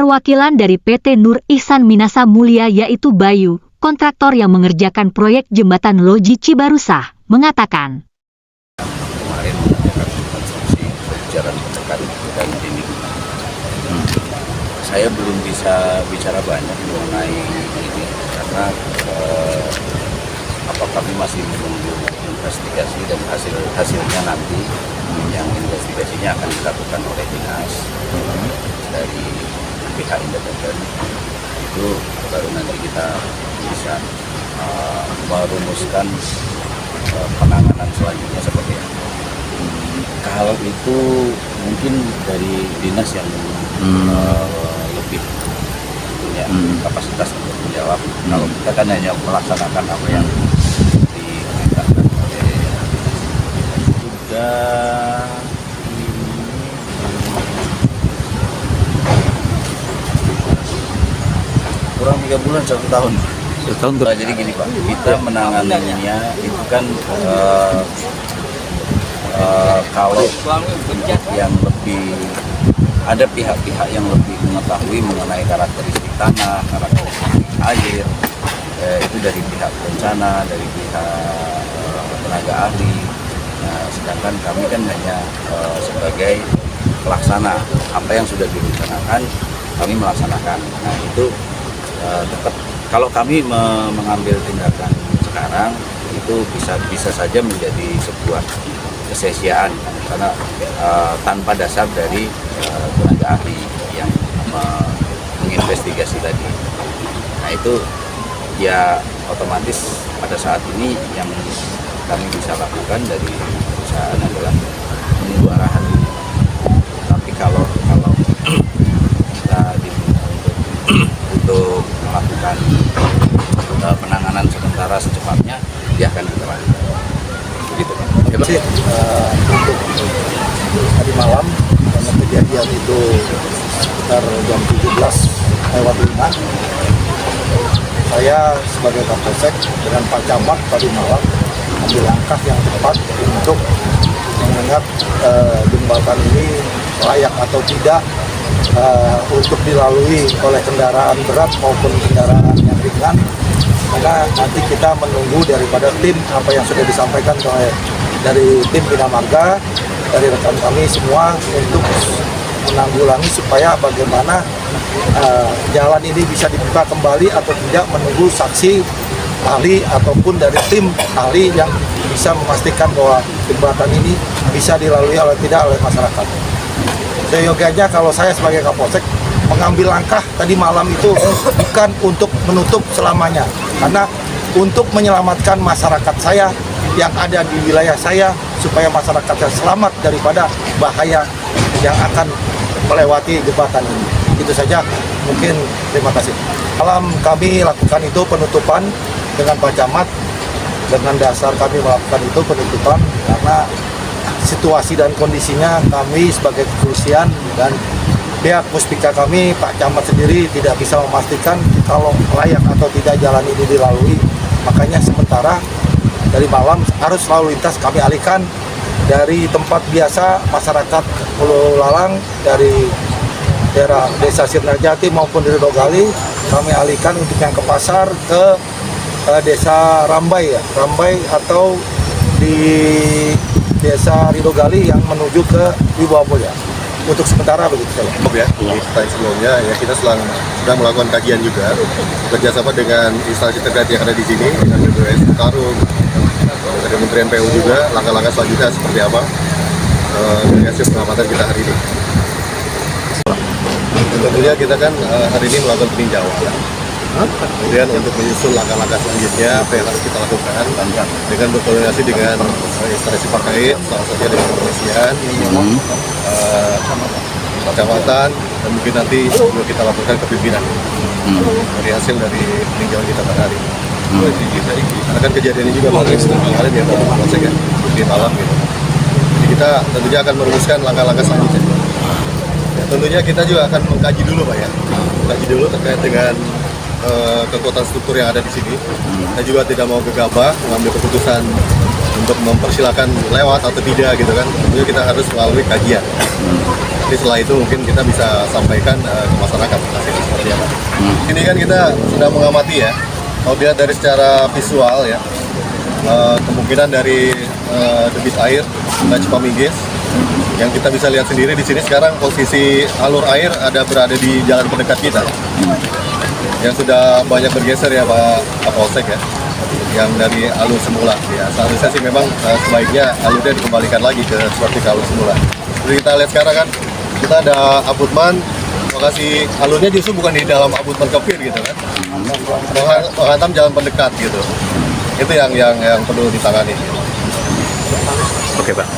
Perwakilan dari PT Nur Ihsan Minasa Mulia yaitu Bayu, kontraktor yang mengerjakan proyek jembatan Loji Cibarusah, mengatakan. Kemarin mengadakan konstruksi jalan terdekat dan ini. Saya belum bisa bicara banyak mengenai ini karena kami masih menunggu investigasi dan hasilnya nanti yang investigasinya akan dilakukan oleh dinas dari pihak independen. Itu baru nanti kita bisa merumuskan penanganan selanjutnya seperti apa. Kalau itu mungkin dari dinas yang lebih punya kapasitas untuk menjawab. Kalau kita kan hanya melaksanakan apa yang diperintahkan oleh sudah kurang 3 bulan 1 tahun. Jadi gini Pak, kita menanganinya itu kan kalau yang lebih ada pihak-pihak yang lebih mengetahui mengenai karakteristik tanah, karakteristik air, itu dari pihak bencana, dari pihak tenaga ahli. Nah, sedangkan kami kan hanya sebagai pelaksana apa yang sudah direncanakan, kami melaksanakan. Nah itu tetap kalau kami mengambil tindakan sekarang itu bisa saja menjadi sebuah kesia-siaan karena tanpa dasar dari tenaga ahli yang menginvestigasi tadi. Nah itu ya otomatis pada saat ini yang kami bisa lakukan dari perusahaan adalah menunggu arahan. Tapi kalau kita diminta untuk melakukan penanganan sementara secepatnya, dia akan kita lakukan. Begitu. Untuk tadi malam karena kejadian itu sekitar jam 17:05, saya sebagai Kapolsek dengan Pak Camat tadi malam ambil langkah yang tepat untuk mengingat jembatan ini layak atau tidak untuk dilalui oleh kendaraan berat maupun kendaraan yang ringan, karena nanti kita menunggu daripada tim apa yang sudah disampaikan oleh dari tim Bina Marga, dari rekan kami semua untuk menanggulangi supaya bagaimana jalan ini bisa dibuka kembali atau tidak, menunggu saksi ahli ataupun dari tim ahli yang bisa memastikan bahwa jembatan ini bisa dilalui atau tidak oleh masyarakat. Seyogianya kalau saya sebagai Kapolsek mengambil langkah tadi malam itu bukan untuk menutup selamanya, karena untuk menyelamatkan masyarakat saya yang ada di wilayah saya supaya masyarakatnya selamat daripada bahaya yang akan melewati jembatan ini. Itu saja, mungkin terima kasih. Malam kami lakukan itu penutupan dengan Pak Camat, dengan dasar kami melakukan itu penutupan karena situasi dan kondisinya kami sebagai kepolisian dan pihak Puspika kami, Pak Camat sendiri tidak bisa memastikan kalau layak atau tidak jalan ini dilalui. Makanya sementara dari malam arus lalu lintas kami alihkan dari tempat biasa masyarakat Pulau Lalang dari daerah Desa Sirnajati maupun di Ridogali, kami alihkan untuk yang ke pasar ke Desa Rambai ya, Rambai atau di Desa Ridogali yang menuju ke Wibawa Mulia. Untuk sementara begitu saja. Ya, sebelumnya ya kita sedang melakukan kajian juga bekerjasama dengan instansi terkait yang ada di sini dengan BPS Tarum, dari Kementerian PU juga, langkah-langkah selanjutnya seperti apa dari hasil pengamatan kita hari ini. Tentunya kita kan hari ini melakukan peninjauan. Kemudian untuk menyusun langkah-langkah selanjutnya apa yang harus kita lakukan dengan berkoordinasi dengan instansi terkait, salah satunya dengan kepolisian, kecamatan, dan mungkin nanti juga kita laporkan ke pimpinan dari hasil dari peninjauan kita pada hari ini. Karena kan kejadian ini juga kemarin ya di malam gitu. Jadi kita tentunya akan merumuskan langkah-langkah selanjutnya. Ya, tentunya kita juga akan mengkaji dulu Pak ya, mengkaji dulu terkait dengan kekuatan struktur yang ada di sini. Kita juga tidak mau gegabah mengambil keputusan untuk mempersilahkan lewat atau tidak gitu kan. Tentunya kita harus melalui kajian. Jadi setelah itu mungkin kita bisa sampaikan ke masyarakat hasilnya seperti apa. Ini kan kita sudah mengamati ya, kalau dilihat dari secara visual ya, kemungkinan dari debit air Sungai Cipamingges yang kita bisa lihat sendiri di sini sekarang posisi alur air berada di jalan terdekat kita yang sudah banyak bergeser ya Pak Kapolsek ya, yang dari alur semula ya. Seharusnya sih memang sebaiknya alurnya dikembalikan lagi ke seperti alur semula. Seperti kita lihat sekarang kan, kita ada abutmen, lokasi alurnya justru bukan di dalam abutmen kepir gitu kan, menghantam jalan pendekat gitu. Itu yang perlu ditangani. Oke, Pak.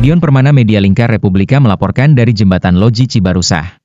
Dion Permana, Media Lingkar Republika melaporkan dari Jembatan Loji Cibarusah.